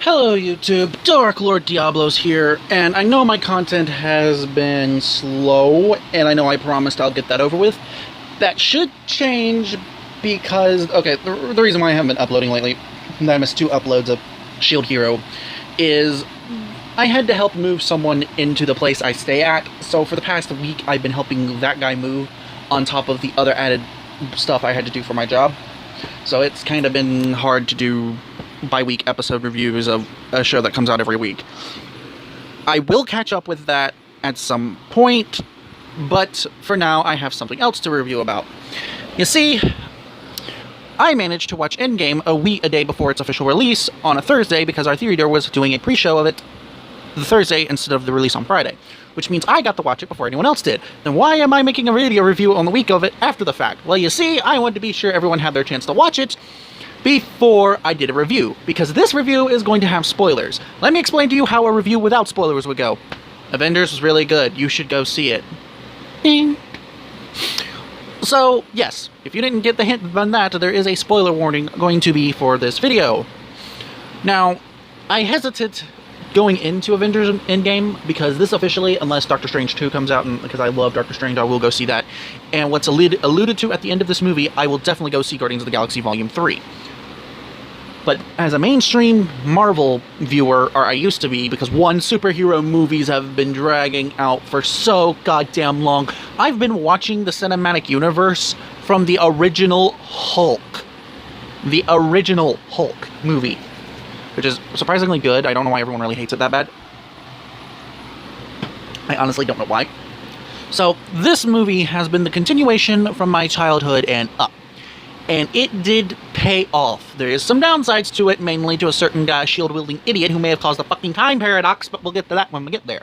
Hello YouTube, Dark Lord Diablos here, and I know my content has been slow, and I know I promised I'll get that over with. That should change because, okay, the reason why I haven't been uploading lately, and I missed 2 uploads of Shield Hero, is I had to help move someone into the place I stay at, so for the past week I've been helping that guy move on top of the other added stuff I had to do for my job. So it's kind of been hard to do bi-week episode reviews of a show that comes out every week. I will catch up with that at some point, but for now I have something else to review about. You see, I managed to watch Endgame a day before its official release on a Thursday because our theater was doing a pre-show of it the Thursday instead of the release on Friday, which means I got to watch it before anyone else did. Then why am I making a video review on the week of it after the fact? Well, you see, I wanted to be sure everyone had their chance to watch it before I did a review, because this review is going to have spoilers. Let me explain to you how a review without spoilers would go. Avengers was really good. You should go see it. Ding. So, yes, if you didn't get the hint on that, there is a spoiler warning going to be for this video. Now, I hesitate going into Avengers Endgame because this officially, unless Doctor Strange 2 comes out, and because I love Doctor Strange, I will go see that. And what's alluded to at the end of this movie, I will definitely go see Guardians of the Galaxy Volume 3. But as a mainstream Marvel viewer, or I used to be, because superhero movies have been dragging out for so goddamn long, I've been watching the cinematic universe from the original Hulk. The original Hulk movie, which is surprisingly good. I don't know why everyone really hates it that bad. I honestly don't know why. So, this movie has been the continuation from my childhood and up. And it did pay off. There is some downsides to it, mainly to a certain guy, shield-wielding idiot who may have caused a fucking time paradox, but we'll get to that when we get there.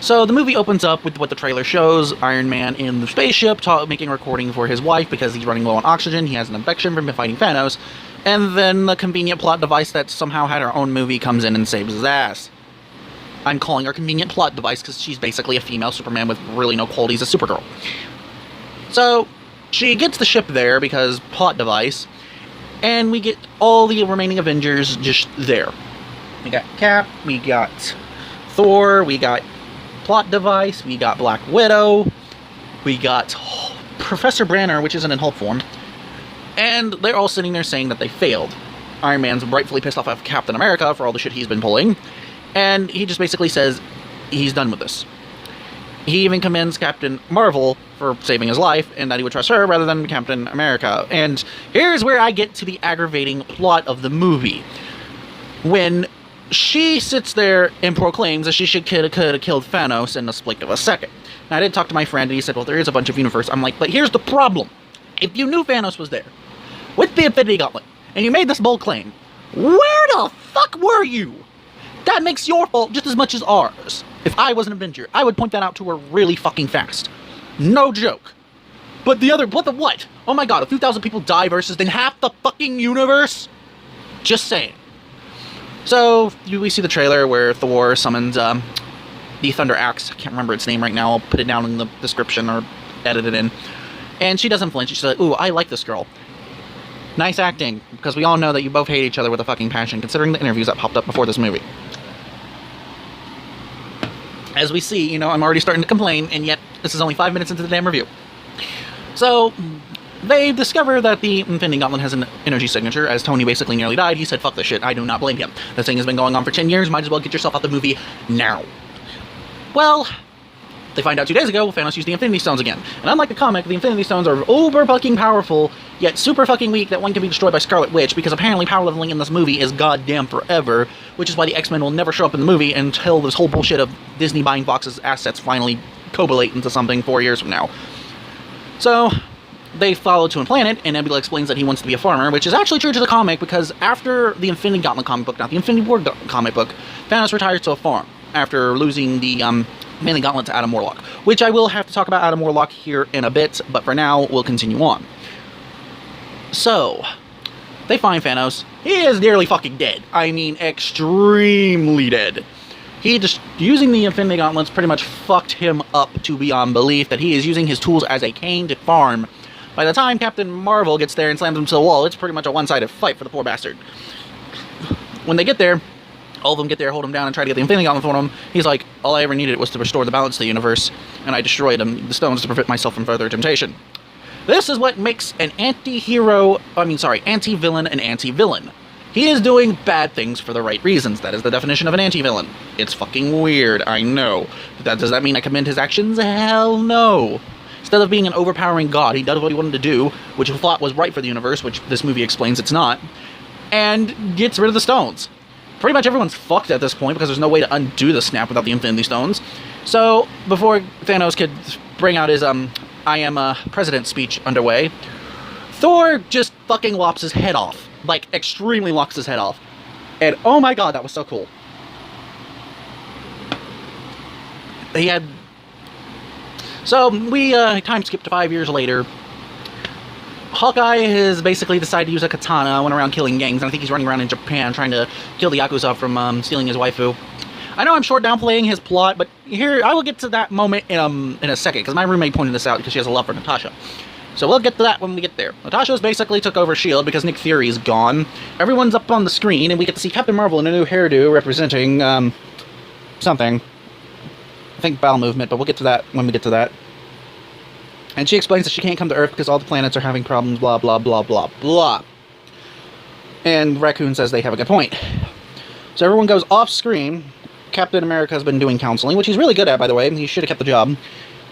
So the movie opens up with what the trailer shows, Iron Man in the spaceship, making a recording for his wife because he's running low on oxygen, he has an infection from fighting Thanos, and then the convenient plot device that somehow had her own movie comes in and saves his ass. I'm calling her convenient plot device because she's basically a female Superman with really no qualities as Supergirl. So she gets the ship there because plot device, and we get all the remaining Avengers just there. We got Cap, we got Thor, we got plot device, we got Black Widow, we got Professor Banner, which isn't in Hulk form, and they're all sitting there saying that they failed. Iron Man's rightfully pissed off at Captain America for all the shit he's been pulling, and he just basically says he's done with this. He even commends Captain Marvel for saving his life, and that he would trust her rather than Captain America. And here's where I get to the aggravating plot of the movie. When she sits there and proclaims that she could have killed Thanos in a split of a second. Now, I did talk to my friend, and he said, well, there is a bunch of universe. I'm like, but here's the problem. If you knew Thanos was there, with the Infinity Gauntlet, and you made this bold claim, where the fuck were you? That makes your fault just as much as ours. If I was an Avenger, I would point that out to her really fucking fast. No joke. But the other, what? Oh my god, a few thousand people die versus then half the fucking universe? Just saying. So, we see the trailer where Thor summons the Thunder Axe. I can't remember its name right now. I'll put it down in the description or edit it in. And she doesn't flinch. She's like, ooh, I like this girl. Nice acting, because we all know that you both hate each other with a fucking passion, considering the interviews that popped up before this movie. As we see, you know, I'm already starting to complain, and yet this is only 5 minutes into the damn review. So, they discover that the Infinity Gauntlet has an energy signature. As Tony basically nearly died, he said, fuck this shit, I do not blame him. This thing has been going on for 10 years, might as well get yourself out the movie now. Well, they find out 2 days ago, Thanos used the Infinity Stones again. And unlike the comic, the Infinity Stones are uber fucking powerful, yet super fucking weak that one can be destroyed by Scarlet Witch, because apparently power leveling in this movie is goddamn forever, which is why the X-Men will never show up in the movie until this whole bullshit of Disney buying Fox's assets finally coagulate into something 4 years from now. So, they follow to a planet, and Nebula explains that he wants to be a farmer, which is actually true to the comic, because after the Infinity Gauntlet comic book, not the Infinity War comic book, Thanos retires to a farm after losing the Infinity Gauntlet to Adam Warlock, which I will have to talk about Adam Warlock here in a bit, but for now, we'll continue on. So, they find Thanos. He is nearly fucking dead. I mean, extremely dead. He just, using the Infinity Gauntlets pretty much fucked him up to beyond belief that he is using his tools as a cane to farm. By the time Captain Marvel gets there and slams him to the wall, it's pretty much a one-sided fight for the poor bastard. when they get there, all of them get there, hold him down, and try to get the Infinity Gauntlet for him. He's like, all I ever needed was to restore the balance of the universe, and I destroyed the stones to prevent myself from further temptation. This is what makes an anti-villain an anti-villain. He is doing bad things for the right reasons. That is the definition of an anti-villain. It's fucking weird, I know. Does that mean I commend his actions? Hell no. Instead of being an overpowering god, he does what he wanted to do, which he thought was right for the universe, which this movie explains it's not, and gets rid of the stones. Pretty much everyone's fucked at this point because there's no way to undo the snap without the Infinity Stones. So, before Thanos could bring out his, I am a president speech underway, Thor just fucking lops his head off. Like, extremely locks his head off. And, oh my god, that was so cool. So, we time skip to 5 years later. Hawkeye has basically decided to use a katana, went around killing gangs, and I think he's running around in Japan trying to kill the Yakuza from stealing his waifu. I know I'm short downplaying his plot, but here, I will get to that moment in a second, because my roommate pointed this out because she has a love for Natasha. So we'll get to that when we get there. Natasha's basically took over S.H.I.E.L.D. because Nick Fury's gone. Everyone's up on the screen, and we get to see Captain Marvel in a new hairdo representing, something. I think bowel movement, but we'll get to that when we get to that. And she explains that she can't come to Earth because all the planets are having problems, blah, blah, blah, blah, blah. And Raccoon says they have a good point. So everyone goes off screen. Captain America has been doing counseling, which he's really good at, by the way. He should have kept the job.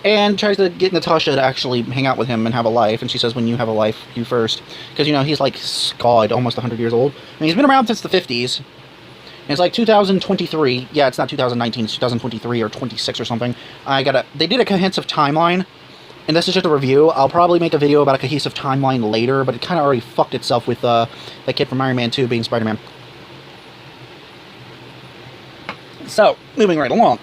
And tries to get Natasha to actually hang out with him and have a life. And she says, when you have a life, you first. Because, you know, he's like, God, almost 100 years old. I mean, he's been around since the 50s. And it's like 2023. Yeah, it's not 2019. It's 2023 or 26 or something. They did a cohesive timeline. And this is just a review. I'll probably make a video about a cohesive timeline later, but it kind of already fucked itself with that kid from Iron Man 2 being Spider-Man. So, moving right along.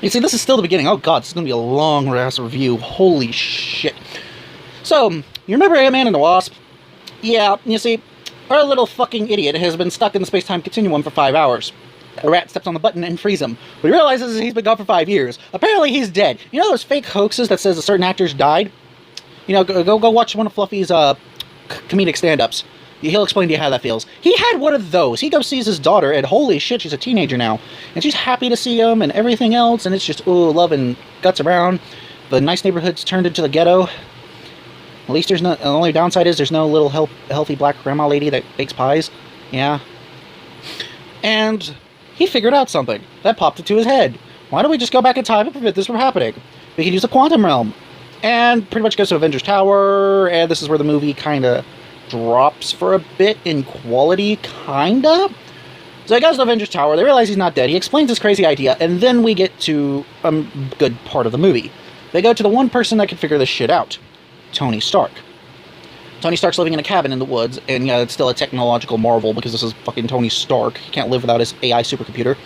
You see, this is still the beginning. Oh god, this is going to be a long-ass review. Holy shit. So, you remember Ant-Man and the Wasp? Yeah, you see, our little fucking idiot has been stuck in the space-time continuum for 5 hours. A rat steps on the button and frees him. But he realizes he's been gone for 5 years. Apparently he's dead. You know those fake hoaxes that says a certain actor's died? You know, go watch one of Fluffy's comedic stand-ups. He'll explain to you how that feels. He had one of those. He goes sees his daughter, and holy shit, she's a teenager now. And she's happy to see him and everything else, and it's just, ooh, love and guts around. The nice neighborhood's turned into the ghetto. At least there's no, the only downside is there's no little healthy black grandma lady that bakes pies. Yeah. And he figured out something. That popped into his head. Why don't we just go back in time and prevent this from happening? We can use the quantum realm. And pretty much goes to Avengers Tower, and this is where the movie kind of drops for a bit in quality, kinda. So he goes to Avengers Tower, they realize he's not dead, he explains his crazy idea, and then we get to a good part of the movie. They go to the one person that can figure this shit out. Tony Stark. Tony Stark's living in a cabin in the woods, and yeah, it's still a technological marvel because this is fucking Tony Stark. He can't live without his AI supercomputer.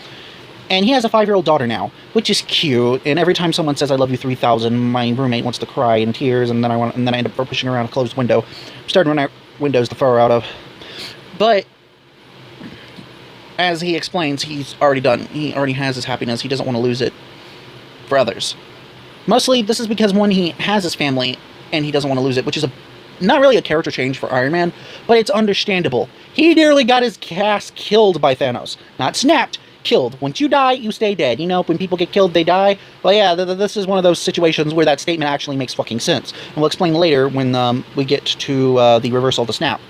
And he has a 5-year-old daughter now, which is cute, and every time someone says I love you 3,000, my roommate wants to cry in tears, and then I end up pushing around a closed window. I'm starting to run out windows to throw her out of. But as he explains, he's already done. He already has his happiness. He doesn't want to lose it for others. Mostly, this is because, one, he has his family, and he doesn't want to lose it, which is not really a character change for Iron Man, but it's understandable. He nearly got his ass killed by Thanos. Not snapped, killed. Once you die, you stay dead. You know, when people get killed, they die. Well, yeah, this is one of those situations where that statement actually makes fucking sense. And we'll explain later when we get to the reversal of the snap.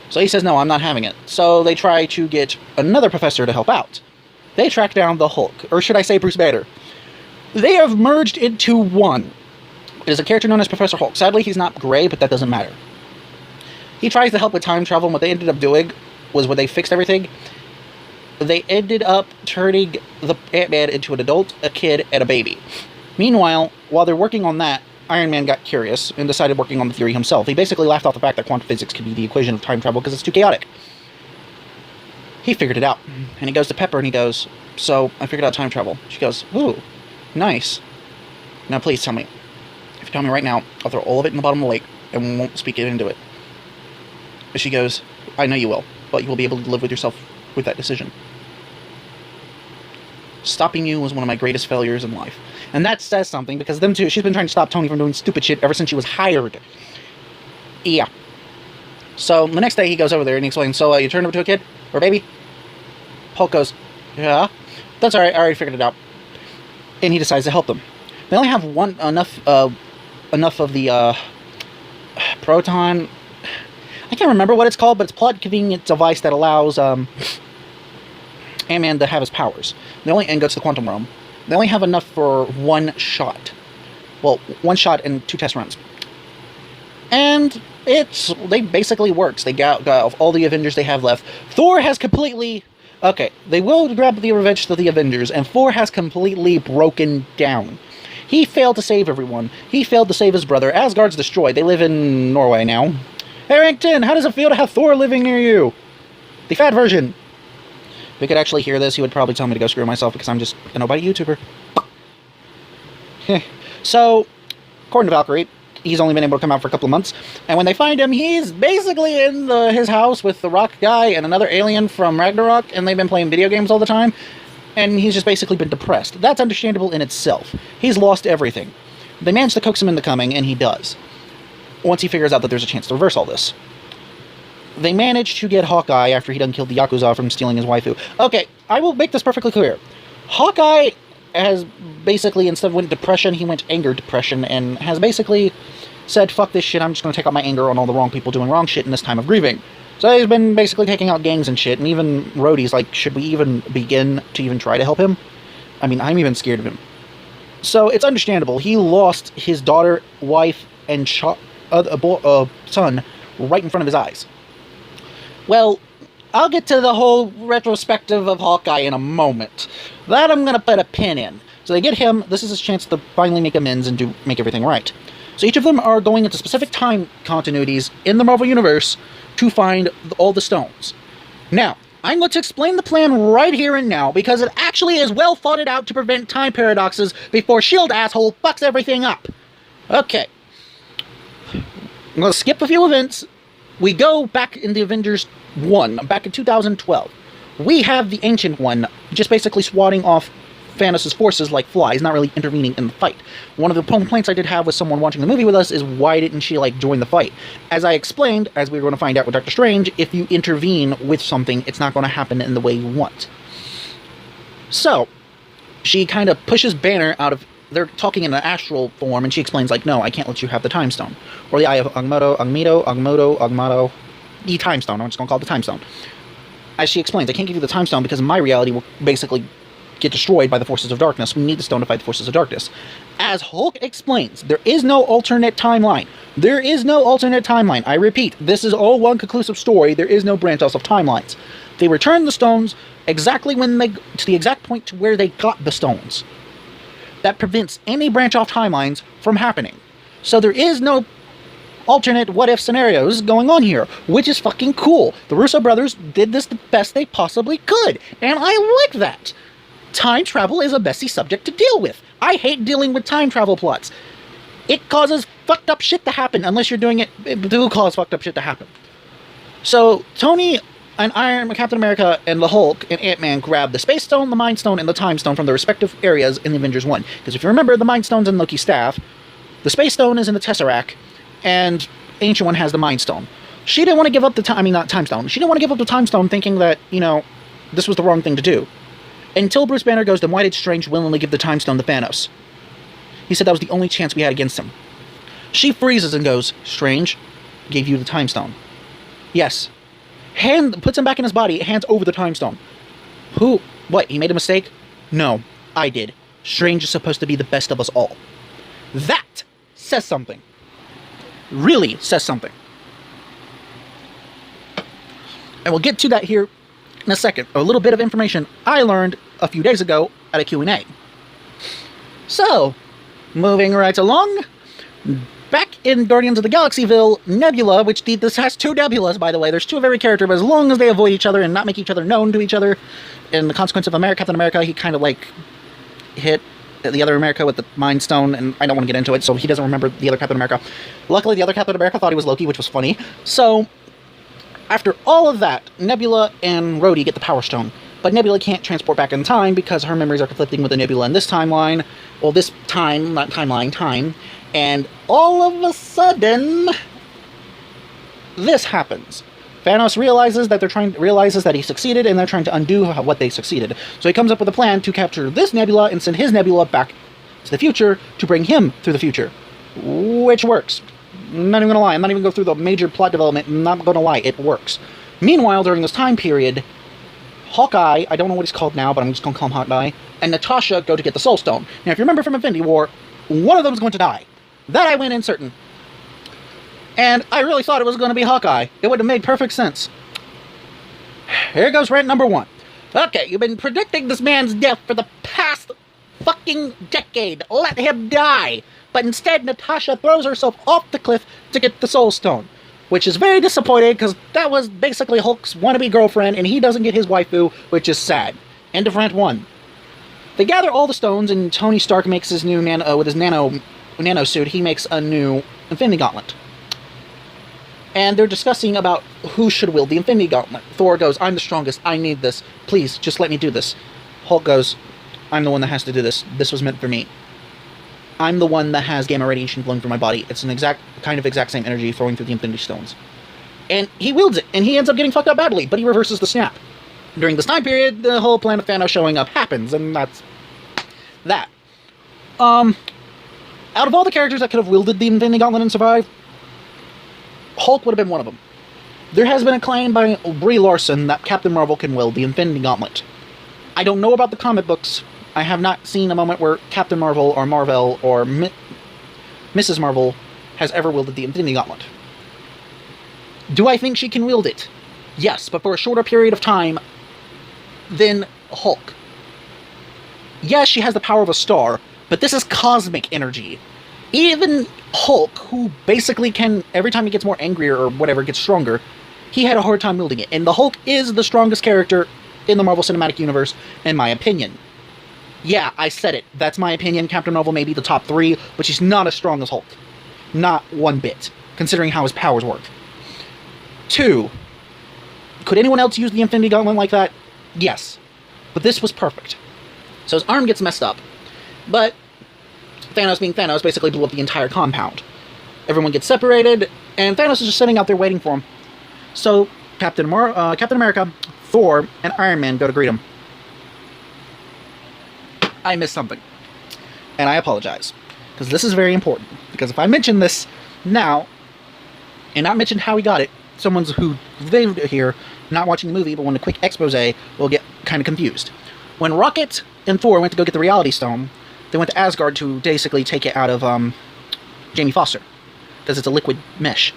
So he says, no, I'm not having it. So they try to get another professor to help out. They track down the Hulk, or should I say Bruce Banner. They have merged into one. It is a character known as Professor Hulk. Sadly, he's not gray, but that doesn't matter. He tries to help with time travel, and what they ended up doing was when they fixed everything, they ended up turning the Ant-Man into an adult, a kid, and a baby. Meanwhile, while they're working on that, Iron Man got curious and decided working on the theory himself. He basically laughed off the fact that quantum physics could be the equation of time travel because it's too chaotic. He figured it out. And he goes to Pepper and he goes, so, I figured out time travel. She goes, ooh, nice. Now please tell me. If you tell me right now, I'll throw all of it in the bottom of the lake and won't speak it into it. She goes, I know you will, but you will be able to live with yourself with that decision. Stopping you was one of my greatest failures in life. And that says something, because them two, she's been trying to stop Tony from doing stupid shit ever since she was hired. Yeah. So the next day he goes over there and he explains, so you turned over to a kid? Or baby? Hulk goes, yeah. That's alright, I already figured it out. And he decides to help them. They only have enough of the proton. I can't remember what it's called, but it's a plot convenient device that allows Ant-Man to have his powers. And go to the quantum realm. They only have enough for one shot. Well, one shot and 2 test runs. And they basically works. They got all the Avengers they have left. Thor has completely... Okay, they will grab the revenge of the Avengers, and Thor has completely broken down. He failed to save everyone. He failed to save his brother. Asgard's destroyed. They live in Norway now. Harrington, how does it feel to have Thor living near you? The fat version. If we could actually hear this, he would probably tell me to go screw myself because I'm just a nobody YouTuber. So, according to Valkyrie, he's only been able to come out for a couple of months. And when they find him, he's basically in his house with the rock guy and another alien from Ragnarok, and they've been playing video games all the time. And he's just basically been depressed. That's understandable in itself. He's lost everything. They manage to coax him into coming, and he does. Once he figures out that there's a chance to reverse all this. They manage to get Hawkeye after he done killed the Yakuza from stealing his waifu. Okay, I will make this perfectly clear. Hawkeye has basically, instead of went depression, he went anger depression, and has basically said, fuck this shit, I'm just going to take out my anger on all the wrong people doing wrong shit in this time of grieving. So he's been basically taking out gangs and shit, and even Rhodey's like, should we even begin to even try to help him? I mean, I'm even scared of him. So it's understandable. He lost his daughter, wife, and son right in front of his eyes. Well, I'll get to the whole retrospective of Hawkeye in a moment. That I'm going to put a pin in. So they get him, this is his chance to finally make amends and make everything right. So each of them are going into specific time continuities in the Marvel Universe to find all the stones. Now, I'm going to explain the plan right here and now, because it actually is well thought out to prevent time paradoxes before S.H.I.E.L.D. asshole fucks everything up. Okay. I'm going to skip a few events. We go back in the Avengers 1, back in 2012. We have the Ancient One just basically swatting off Thanos' forces like flies, not really intervening in the fight. One of the complaints I did have with someone watching the movie with us is, why didn't she, join the fight? As I explained, as we were going to find out with Doctor Strange, if you intervene with something, it's not going to happen in the way you want. So, she kind of pushes Banner out of... They're talking in an astral form, and she explains, no, I can't let you have the Time Stone. Or the Eye of Agamotto, the Time Stone. I'm just going to call it the Time Stone. As she explains, I can't give you the Time Stone because my reality will basically get destroyed by the forces of darkness. We need the stone to fight the forces of darkness. As Hulk explains, there is no alternate timeline. There is no alternate timeline. I repeat, this is all one conclusive story. There is no branch off of timelines. They return the stones exactly to the exact point to where they got the stones. That prevents any branch off timelines from happening. So there is no alternate what-if scenarios going on here, which is fucking cool. The Russo brothers did this the best they possibly could, and I like that. Time travel is a messy subject to deal with. I hate dealing with time travel plots. It causes fucked up shit to happen, unless you're doing it to cause fucked up shit to happen. So, Tony and Captain America and the Hulk and Ant-Man grab the Space Stone, the Mind Stone, and the Time Stone from their respective areas in the Avengers 1. Because if you remember, the Mind Stone's in Loki's staff, the Space Stone is in the Tesseract, and Ancient One has the Mind Stone. She didn't want to give up the Time Stone. She didn't want to give up the Time Stone thinking that, this was the wrong thing to do. Until Bruce Banner goes, then why did Strange willingly give the Time Stone to Thanos? He said that was the only chance we had against him. She freezes and goes, Strange gave you the Time Stone. Yes. Puts him back in his body, hands over the Time Stone. Who? What, he made a mistake? No, I did. Strange is supposed to be the best of us all. That says something. Really says something. And we'll get to that here in a second. A little bit of information I learned a few days ago at a Q&A. So, moving right along, back in Guardians of the Galaxyville, Nebula, this has 2 Nebulas, by the way. There's 2 of every character, but as long as they avoid each other and not make each other known to each other, in the consequence of Captain America, he kind of hit the other America with the Mind Stone, and I don't want to get into it, so he doesn't remember the other Captain America. Luckily, the other Captain America thought he was Loki, which was funny. So, after all of that, Nebula and Rhodey get the Power Stone. But Nebula can't transport back in time because her memories are conflicting with the Nebula in this timeline. Well, this time, not timeline, time. And all of a sudden, this happens. Thanos realizes that he succeeded, and they're trying to undo what they succeeded. So he comes up with a plan to capture this nebula and send his nebula back to the future to bring him through the future, which works. I'm not even gonna lie. I'm not even going to go through the major plot development. I'm not gonna lie. It works. Meanwhile, during this time period, Hawkeye, I don't know what he's called now, but I'm just gonna call him Hawkeye, and Natasha go to get the Soul Stone. Now, if you remember from Infinity War, one of them is going to die. That I went in certain. And I really thought it was going to be Hawkeye. It would have made perfect sense. Here goes rant number 1. Okay, you've been predicting this man's death for the past fucking decade. Let him die. But instead, Natasha throws herself off the cliff to get the Soul Stone. Which is very disappointing, because that was basically Hulk's wannabe girlfriend, and he doesn't get his waifu, which is sad. End of rant 1. They gather all the stones, and Tony Stark makes his new with his nano suit, he makes a new Infinity Gauntlet. And they're discussing about who should wield the Infinity Gauntlet. Thor goes, I'm the strongest, I need this, please, just let me do this. Hulk goes, I'm the one that has to do this, this was meant for me. I'm the one that has gamma radiation flowing through my body. It's an exact same energy flowing through the Infinity Stones. And he wields it, and he ends up getting fucked up badly, but he reverses the snap. During this time period, the whole plan of Thanos showing up happens, and that's that. Out of all the characters that could have wielded the Infinity Gauntlet and survived, Hulk would have been one of them. There has been a claim by Brie Larson that Captain Marvel can wield the Infinity Gauntlet. I don't know about the comic books. I have not seen a moment where Captain Marvel or Marvel or Mrs. Marvel has ever wielded the Infinity Gauntlet. Do I think she can wield it? Yes, but for a shorter period of time than Hulk. Yes, she has the power of a star, but this is cosmic energy. Even Hulk, who basically can, every time he gets more angrier or whatever, gets stronger, he had a hard time wielding it. And the Hulk is the strongest character in the Marvel Cinematic Universe, in my opinion. Yeah, I said it. That's my opinion. Captain Marvel may be the top 3, but she's not as strong as Hulk. Not one bit, considering how his powers work. 2. Could anyone else use the Infinity Gauntlet like that? Yes. But this was perfect. So his arm gets messed up. But Thanos, being Thanos, basically blew up the entire compound. Everyone gets separated, and Thanos is just sitting out there waiting for him. So Captain America, Thor, and Iron Man go to greet him. I missed something. And I apologize. Because this is very important. Because if I mention this now, and not mention how he got it, someone who lived here, not watching the movie, but want a quick expose, will get kind of confused. When Rocket and Thor went to go get the Reality Stone, they went to Asgard to basically take it out of Jamie Foster. Because it's a liquid mesh.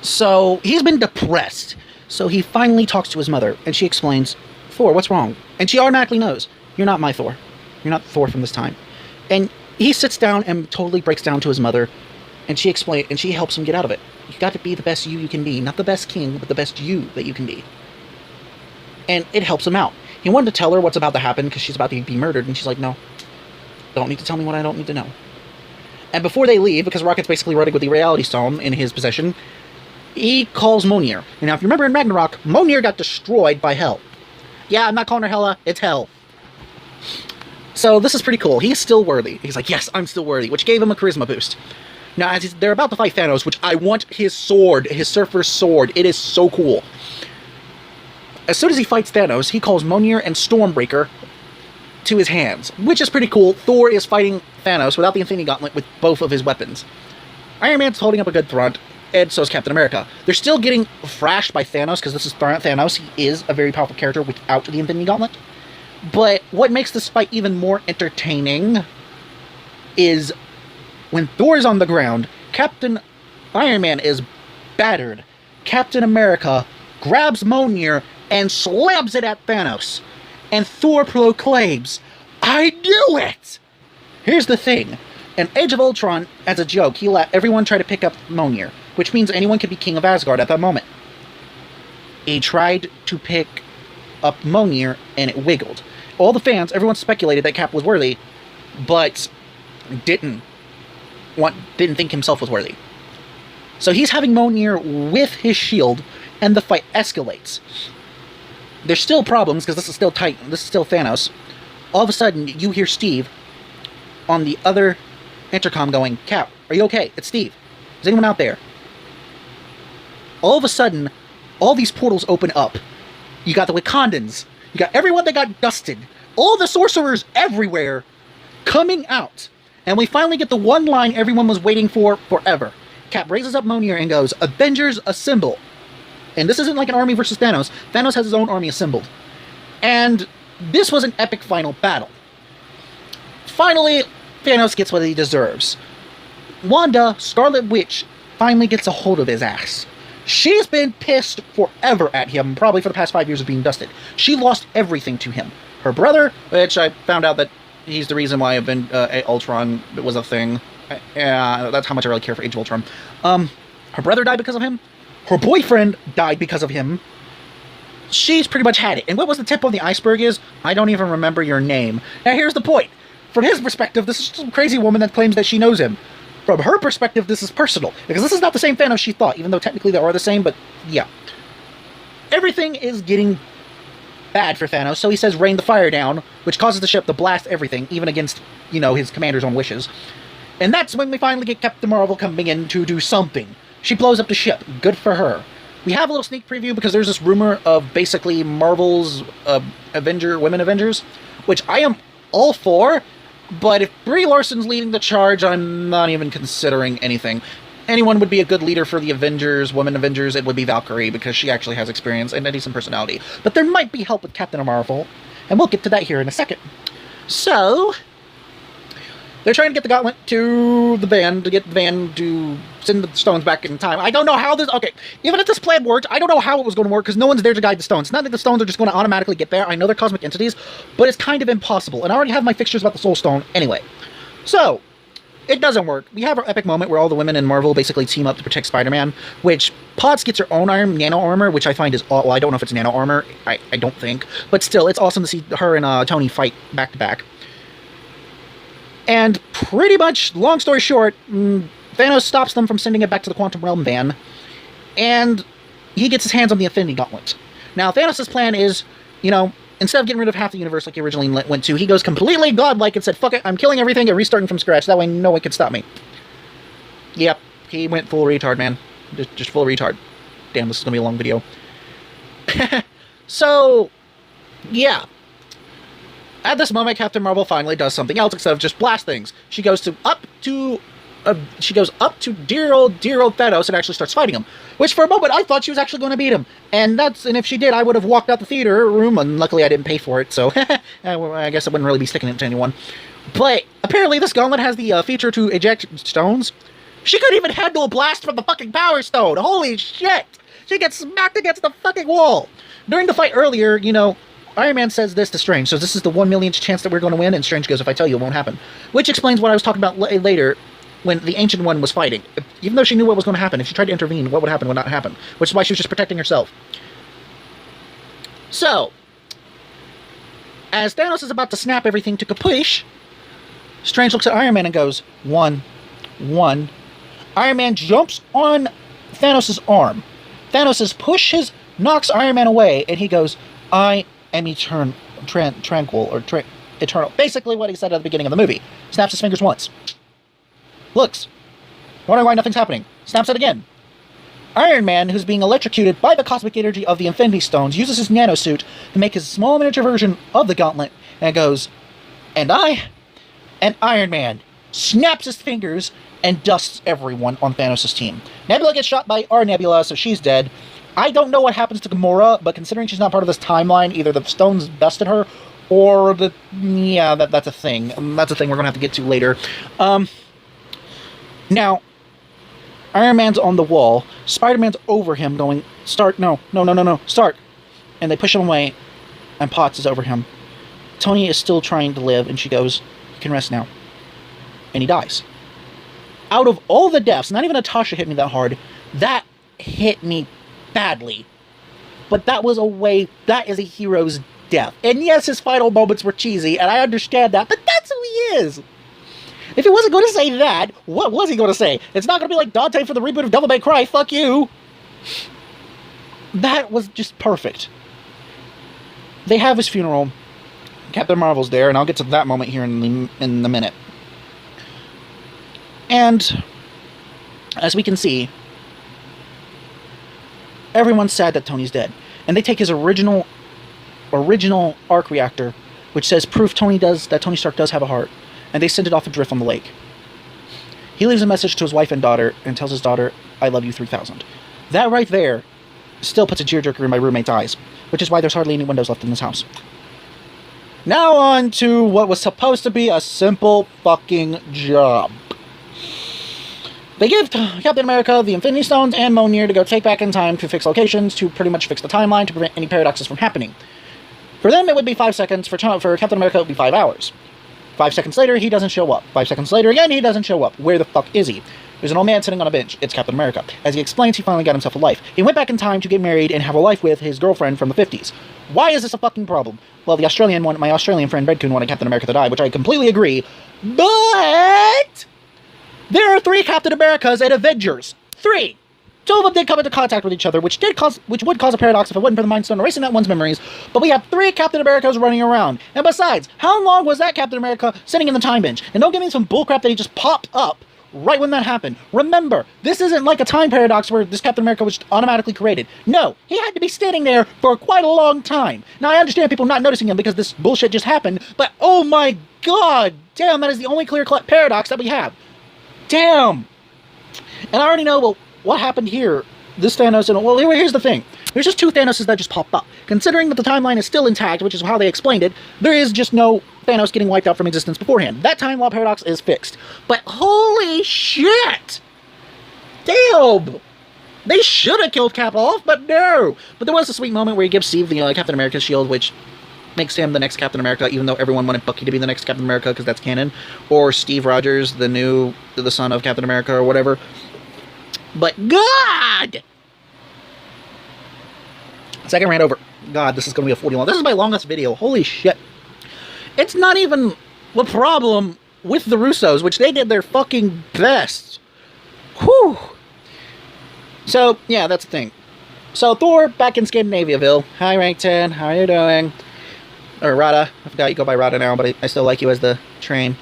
So he's been depressed. So he finally talks to his mother, and she explains, Thor, what's wrong? And she automatically knows, you're not my Thor. You're not Thor from this time. And he sits down and totally breaks down to his mother, and she helps him get out of it. You got to be the best you can be. Not the best king, but the best you that you can be. And it helps him out. He wanted to tell her what's about to happen because she's about to be murdered, and she's like, no. Don't need to tell me what I don't need to know. And before they leave, because Rocket's basically running with the Reality Stone in his possession, he calls Mjolnir. And now, if you remember in Ragnarok, Mjolnir got destroyed by Hel. Yeah, I'm not calling her Hela, it's Hel. So this is pretty cool. He's still worthy. He's like, yes, I'm still worthy, which gave him a charisma boost. Now, as they're about to fight Thanos, which I want his sword, his Surfer's sword. It is so cool. As soon as he fights Thanos, he calls Mjolnir and Stormbreaker to his hands, which is pretty cool. Thor is fighting Thanos without the Infinity Gauntlet with both of his weapons. Iron Man's holding up a good front, and so is Captain America. They're still getting thrashed by Thanos, because this is Thanos. He is a very powerful character without the Infinity Gauntlet. But what makes this fight even more entertaining is when Thor is on the ground, Iron Man is battered. Captain America grabs Mjolnir and slams it at Thanos. And Thor proclaims, I knew it! Here's the thing. In Age of Ultron, as a joke, he let everyone try to pick up Mjolnir, which means anyone could be king of Asgard at that moment. He tried to pick up Mjolnir, and it wiggled. All the fans, everyone speculated that Cap was worthy, but didn't think himself was worthy. So he's having Mjolnir with his shield, and the fight escalates. There's still problems, because this is still Titan, this is still Thanos. All of a sudden, you hear Steve on the other intercom going, Cap, are you okay? It's Steve. Is anyone out there? all of a sudden, all these portals open up. You got the Wakandans. You got everyone that got dusted. All the sorcerers everywhere coming out. And we finally get the one line everyone was waiting for forever. Cap raises up Mjolnir and goes, Avengers assemble. And this isn't like an army versus Thanos. Thanos has his own army assembled. And this was an epic final battle. Finally, Thanos gets what he deserves. Wanda, Scarlet Witch, finally gets a hold of his ass. She's been pissed forever at him, probably for the past 5 years of being dusted. She lost everything to him. Her brother, which I found out that he's the reason why Ultron was a thing. That's how much I really care for Age of Ultron. Her brother died because of him. Her boyfriend died because of him. She's pretty much had it. And what was the tip of the iceberg is, I don't even remember your name. Now here's the point. From his perspective, this is some crazy woman that claims that she knows him. From her perspective, this is personal. Because this is not the same Thanos she thought, even though technically they are the same, but yeah. Everything is getting bad for Thanos, so he says rain the fire down, which causes the ship to blast everything, even against, his commander's own wishes. And that's when we finally get Captain Marvel coming in to do something. She blows up the ship. Good for her. We have a little sneak preview because there's this rumor of basically Marvel's women Avengers, which I am all for, but if Brie Larson's leading the charge, I'm not even considering anything. Anyone would be a good leader for the Avengers, women Avengers, it would be Valkyrie, because she actually has experience and a decent personality. But there might be help with Captain Marvel, and we'll get to that here in a second. So, they're trying to get the gauntlet to the van, to get the van to send the stones back in time. I don't know how this... Okay, even if this plan worked, I don't know how it was going to work, because no one's there to guide the stones. It's not that the stones are just going to automatically get there. I know they're cosmic entities, but it's kind of impossible. And I already have my fixtures about the Soul Stone anyway. So, it doesn't work. We have our epic moment where all the women in Marvel basically team up to protect Spider-Man, which Potts gets her own nano armor, which I find is... Well, I don't know if it's nano armor. I don't think. But still, it's awesome to see her and Tony fight back-to-back. And pretty much, long story short, Thanos stops them from sending it back to the Quantum Realm van, and he gets his hands on the Infinity Gauntlet. Now, Thanos' plan is, instead of getting rid of half the universe like he originally went to, he goes completely godlike and said, fuck it, I'm killing everything and restarting from scratch, that way no one can stop me. Yep, he went full retard, man. Just full retard. Damn, this is gonna be a long video. So, yeah. At this moment, Captain Marvel finally does something else instead of just blast things. She goes up to dear old Thanos and actually starts fighting him. Which for a moment I thought she was actually going to beat him. And if she did, I would have walked out the theater room, and luckily I didn't pay for it, so I guess I wouldn't really be sticking it to anyone. But apparently this gauntlet has the feature to eject stones. She couldn't even handle a blast from the fucking Power Stone. Holy shit! She gets smacked against the fucking wall. During the fight earlier, Iron Man says this to Strange, so this is the 1/1,000,000th chance that we're going to win, and Strange goes, if I tell you, it won't happen. Which explains what I was talking about later, when the Ancient One was fighting. Even though she knew what was going to happen, if she tried to intervene, what would happen would not happen. Which is why she was just protecting herself. So, as Thanos is about to snap everything to capiche, Strange looks at Iron Man and goes, 1, 1. Iron Man jumps on Thanos' arm. Thanos knocks Iron Man away, and he goes, I am tranquil, or eternal. Basically what he said at the beginning of the movie. Snaps his fingers once. Looks. Wondering why nothing's happening. Snaps it again. Iron Man, who's being electrocuted by the cosmic energy of the Infinity Stones, uses his nanosuit to make his small miniature version of the gauntlet, and goes, and Iron Man snaps his fingers and dusts everyone on Thanos' team. Nebula gets shot by our Nebula, so she's dead. I don't know what happens to Gamora, but considering she's not part of this timeline, either the stones bested her, or that's a thing. That's a thing we're going to have to get to later. Now, Iron Man's on the wall. Spider-Man's over him going, Stark, no, Stark. And they push him away, and Potts is over him. Tony is still trying to live, and she goes, you can rest now. And he dies. Out of all the deaths, not even Natasha hit me that hard, that hit me badly. But that is a hero's death. And yes, his final moments were cheesy, and I understand that, but that's who he is. If he wasn't going to say that, what was he going to say? It's not going to be like Dante for the reboot of Devil May Cry, fuck you. That was just perfect. They have his funeral. Captain Marvel's there, and I'll get to that moment here in a minute. And as we can see, everyone's sad that Tony's dead. And they take his original arc reactor, which says proof that Tony Stark does have a heart, and they send it off adrift on the lake. He leaves a message to his wife and daughter and tells his daughter, I love you 3000. That right there still puts a tearjerker in my roommate's eyes, which is why there's hardly any windows left in this house. Now on to what was supposed to be a simple fucking job. They give Captain America the Infinity Stones and Mjolnir to go take back in time to fix locations, to pretty much fix the timeline, to prevent any paradoxes from happening. For them, it would be 5 seconds. For Captain America, it would be 5 hours. 5 seconds later, he doesn't show up. 5 seconds later again, he doesn't show up. Where the fuck is he? There's an old man sitting on a bench. It's Captain America. As he explains, he finally got himself a life. He went back in time to get married and have a life with his girlfriend from the 50s. Why is this a fucking problem? Well, my Australian friend Redcoon wanted Captain America to die, which I completely agree. But there are 3 Captain Americas at Avengers. 3! 2 of them did come into contact with each other, which would cause a paradox if it wasn't for the Mind Stone erasing that one's memories. But we have 3 Captain Americas running around. And besides, how long was that Captain America sitting in the time bench? And don't give me some bullcrap that he just popped up right when that happened. Remember, this isn't like a time paradox where this Captain America was automatically created. No, he had to be standing there for quite a long time. Now, I understand people not noticing him because this bullshit just happened, but oh my god, damn, that is the only clear-cut paradox that we have. Damn. And I already know, well, what happened here? This Thanos, and well, here's the thing. There's just 2 Thanoses that just pop up. Considering that the timeline is still intact, which is how they explained it, there is just no Thanos getting wiped out from existence beforehand. That timeline paradox is fixed. But holy shit! Damn! They should have killed Cap off, but no! But there was a sweet moment where he gives Steve the Captain America shield, which makes him the next Captain America, even though everyone wanted Bucky to be the next Captain America, because that's canon. Or Steve Rogers, the son of Captain America, or whatever. But God! Second rant over. God, this is going to be a 40 long. This is my longest video. Holy shit. It's not even the problem with the Russos, which they did their fucking best. Whew. So, yeah, that's the thing. So, Thor, back in Scandinaviaville. Hi, Rank 10. How are you doing? Or Rada. I forgot you go by Rada now, but I still like you as the train.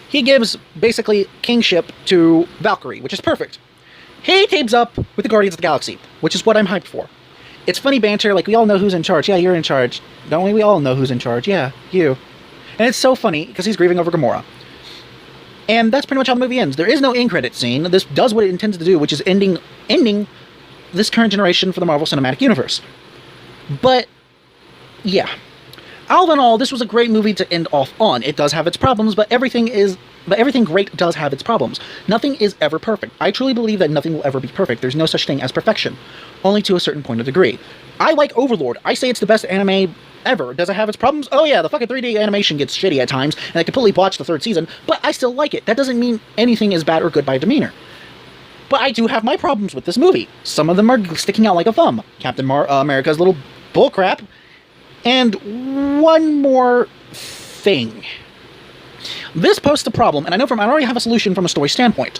He gives, basically, kingship to Valkyrie, which is perfect. He teams up with the Guardians of the Galaxy, which is what I'm hyped for. It's funny banter, like, we all know who's in charge. Yeah, you're in charge. Don't we? We all know who's in charge. Yeah, you. And it's so funny, because he's grieving over Gamora. And that's pretty much how the movie ends. There is no end-credit scene. This does what it intends to do, which is ending this current generation for the Marvel Cinematic Universe. But, yeah. All in all, this was a great movie to end off on. It does have its problems, but everything great does have its problems. Nothing is ever perfect. I truly believe that nothing will ever be perfect. There's no such thing as perfection. Only to a certain point of degree. I like Overlord. I say it's the best anime ever. Does it have its problems? Oh yeah, the fucking 3D animation gets shitty at times, and I completely botched the 3rd season, but I still like it. That doesn't mean anything is bad or good by demeanor. But I do have my problems with this movie. Some of them are sticking out like a thumb. Captain America's little bullcrap. And one more thing. This poses a problem, and I already have a solution from a story standpoint.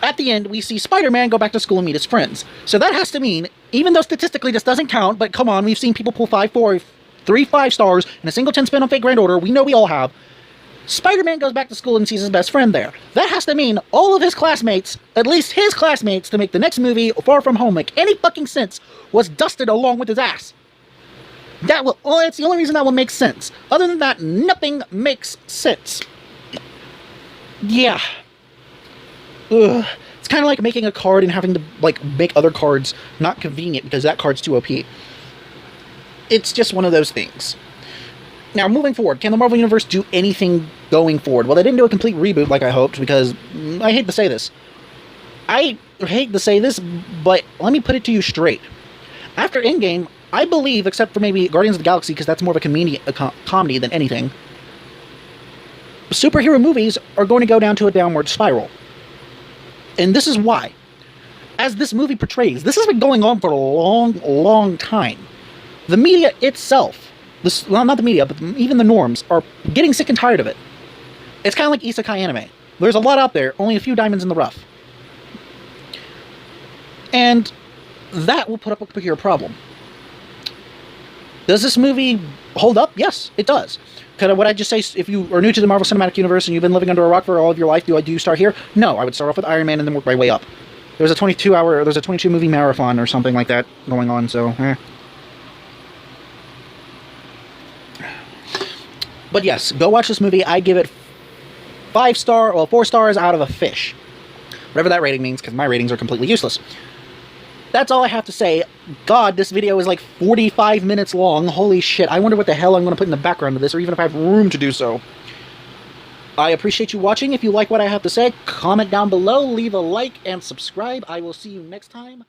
At the end, we see Spider-Man go back to school and meet his friends. So that has to mean, even though statistically this doesn't count, but come on, we've seen people pull 3 5 stars in a single 10 spin on Fate Grand Order, we know we all have. Spider-Man goes back to school and sees his best friend there. That has to mean all of his classmates, at least his classmates, to make the next movie, Far From Home, make any fucking sense, was dusted along with his ass. It's the only reason that will make sense. Other than that, nothing makes sense. Yeah. Ugh. It's kind of like making a card and having to, like, make other cards not convenient because that card's too OP. It's just one of those things. Now, moving forward, can the Marvel Universe do anything going forward? Well, they didn't do a complete reboot like I hoped, because I hate to say this. But let me put it to you straight. After Endgame, I believe, except for maybe Guardians of the Galaxy, because that's more of a comedy than anything, superhero movies are going to go down to a downward spiral. And this is why. As this movie portrays, this has been going on for a long, long time. The media itself, not the media, but even the norms, are getting sick and tired of it. It's kind of like isekai anime. There's a lot out there, only a few diamonds in the rough. And that will put up a bigger problem. Does this movie hold up? Yes, it does. What I just say, if you are new to the Marvel Cinematic Universe and you've been living under a rock for all of your life, do you start here? No, I would start off with Iron Man and then work my way up. There's a 22 movie marathon or something like that going on, so, But yes, go watch this movie. I give it 4 stars out of a fish. Whatever that rating means, because my ratings are completely useless. That's all I have to say. God, this video is like 45 minutes long. Holy shit, I wonder what the hell I'm going to put in the background of this, or even if I have room to do so. I appreciate you watching. If you like what I have to say, comment down below, leave a like, and subscribe. I will see you next time.